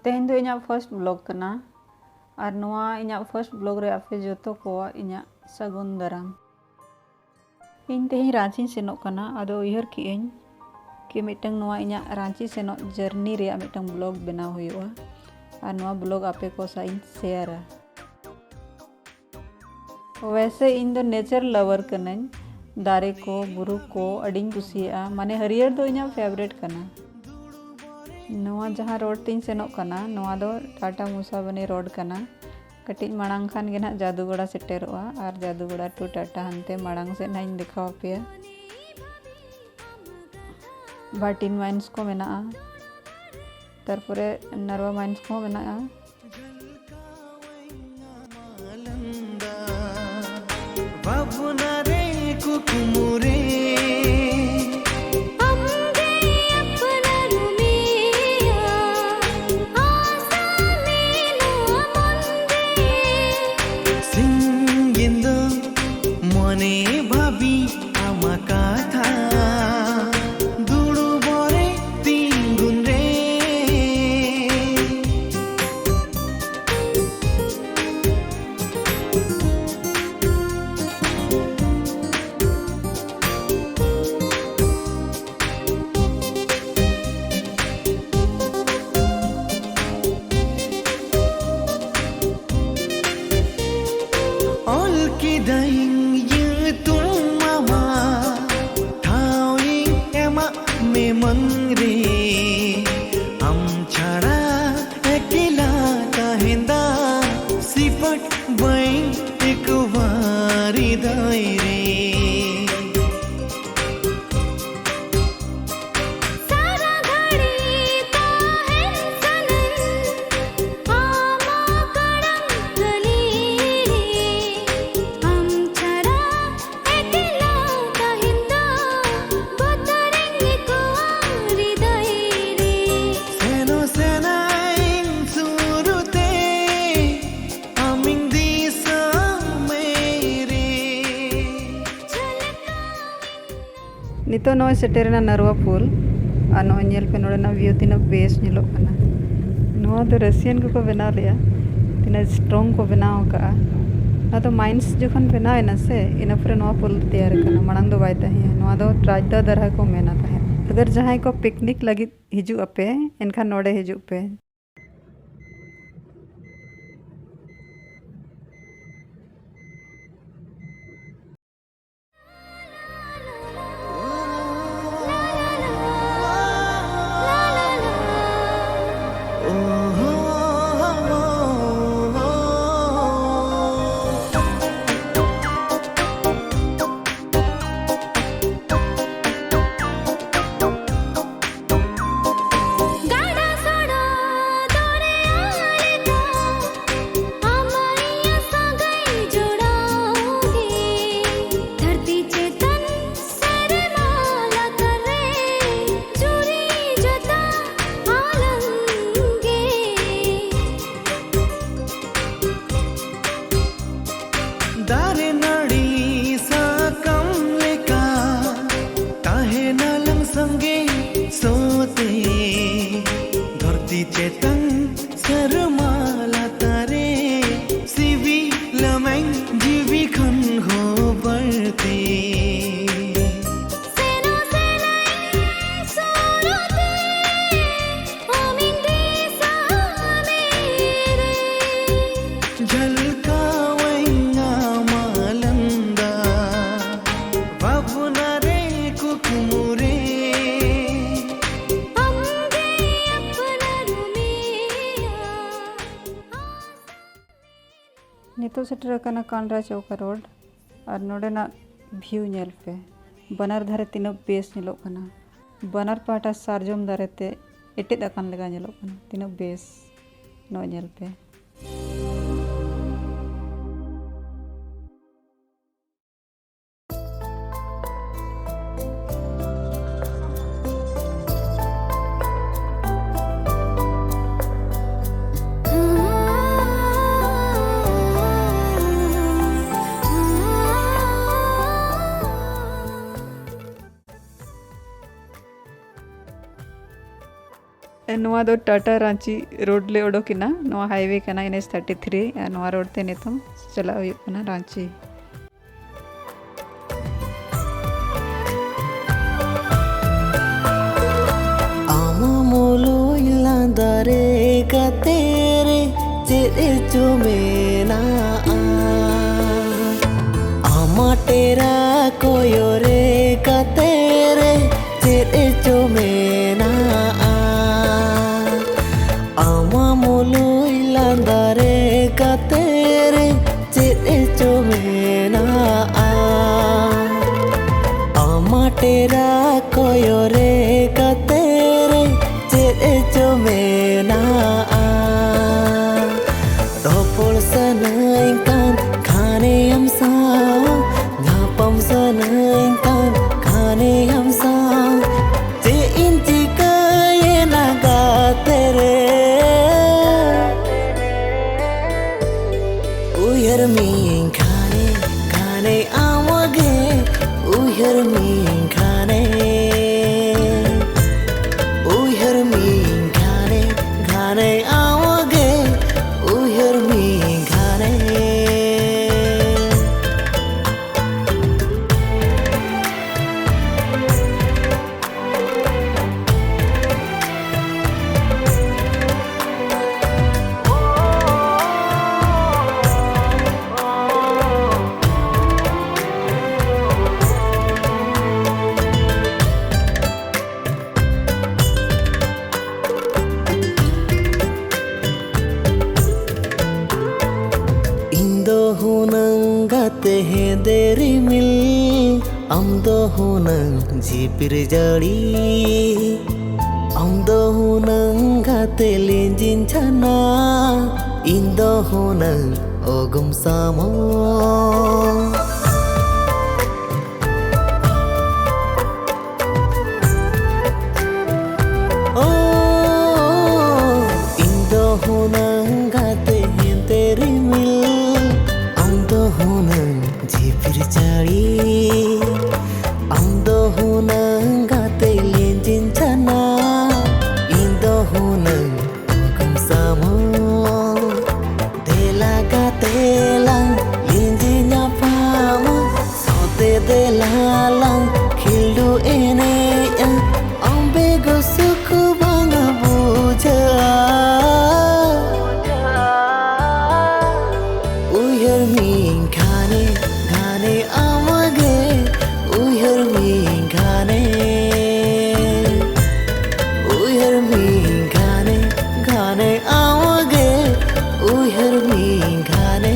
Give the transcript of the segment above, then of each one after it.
तेहन दो इᱧᱟᱹᱜ first blog कना और नवा इᱧᱟᱹᱜ फर्स्ट ब्लॉग रे आपे जोतो को इᱧᱟᱹᱜ सगुन दाराम। इन तेहन रांची सेनोक कना आदो उयहर किएñ कि मिटंग नवा इᱧᱟᱹᱜ रांची सेनोक जर्नी रे मिटंग ब्लॉग बनाव हुआ और नवा ब्लॉग आपे को साइन शेयरा। वैसे इन दो नेचर लवर कनाñ दारे को बुरु को अडिंग कुसिया माने हरियर दो इᱧाᱹᱜ फेवरेट कना। नवा जहाँ रोड तीन सेनोक कना नवा दो टाटा मुसाबनी रोड कना कटिज मांग खान गे ना जादूगड़ा सेटेरोआ और जादूगड़ा टू टाटा हनते मांग से नाइन दिखाव पे बाटिन माइंस को मेना तारपरे नरवा माइंस को मेना नितो नो सेटेरना नरवा पुल और नो नेल पे नोडना व्यू तीना बेस नेलोक कना। नोआ तो रशियन को बनाव लिया तीना स्ट्रॉन्ग को बनाव का ना तो माइंस जखन बनाव ना से इना पर नोआ पुल तैयार कना मांग दो बाय तहे नोआ दो राजदा दरहा को मेना तहे। अगर जहां को पिकनिक लगी हिजु अपे एनखान नोडे हिजु पे। नितो सेटर कना कांड्रा चौका रोड और नोडेना व्यू नेल पे बनार धारे तीन बेस नेलोक कना। बनार पाटा सारजोम दारे ते एटेद अकान लगा नेलोक कना तीन बेस नो नेल पे। नवा दो टाटा रांची रोड ले ओडोकिना नवा हाईवे कना NH 33 नवा रोड ते नितम चला हुयुग कना रांची। आमामुलु इलांदारे कातेरे चेरे चुमेना आमा तेरा कोयोरे कातेरे चेरे चुमेना आमामुलु इलांदारे कातेरे चेरे चुमेना आमा तेरा कोयोरे कातेरे चेरे चुमेना रोपड़ सनाइकान खाने हम सा नापम सनाइकान खाने हम सा जे इंची का ये नागा तेरे उयर मीन खाने खाने आवागे उयर मीन खाने उयर मीन खाने खाने आवागे उयर मीन खाने इंदो हुनंग गाते हैं देरी मिल अमदो हुनंग जीपिर जड़ी अमदो हुनंग गाते लिंजिन छना इंदो हुनंग ओगम सामो ओ इंदो हुनंग गाते हैं तेरी मिल अमदो हुनंग जीपिर जड़ी अमदो हुनंग गाते लिंजिन छना इंदो हुनंग ओगम सामो देला गाते lang लिंजिन पाम सोते देला lang खिल्डू एने अम्बे गो सुखु बांगा बुझा उयर मीन खाने खाने आवागे उयर मीन खाने उयर मीन खाने खाने आवागे उयर मीन खाने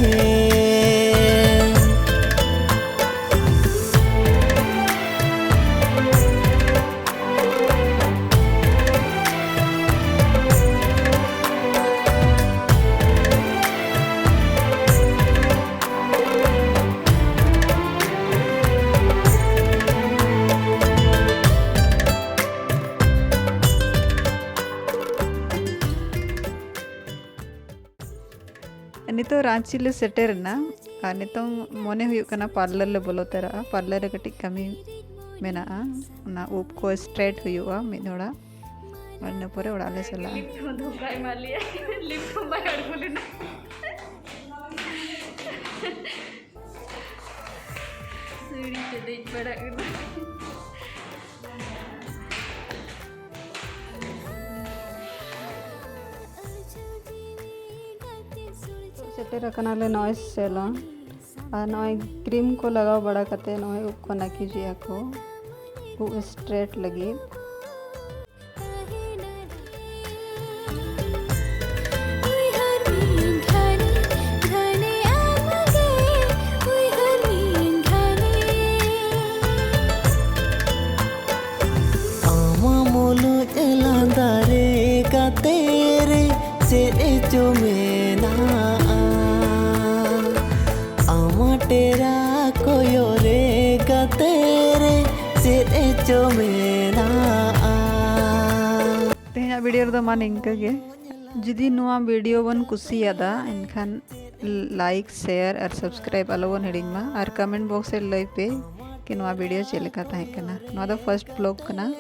नितो रांची ले सेटेर ना नितो मोने हुयुग कना पार्लर ले बोलो तेरा पार्लर रे कटी कमी मेना ना उप को स्ट्रेट हुयुगा मिदोड़ा और न पूरे उड़ा ले चला धोखा मार लिया लिफ्ट में बाहर बोले ना सीढ़ी से देख पड़ा सेटेर रखना ले नॉइस सेलॉन और नॉय क्रीम को लगाओ बड़ा करते नॉय उप को नकी जिया को वो स्ट्रेट लगी आमामुलु इलांदारे कातेरे चेरे चुमेना आमा तेरा कोयोरे कातेरे चेरे चुमेना तेहना वीडियो रे मान इंका गे जुदी नुआ वीडियो बन कुसियादा इनखान लाइक शेयर और सब्सक्राइब अलवन हिडिंग मा और कमेंट बॉक्स रे लई पे कि नुआ वीडियो चेलेका ताहे कना नुआ द फर्स्ट ब्लॉग कना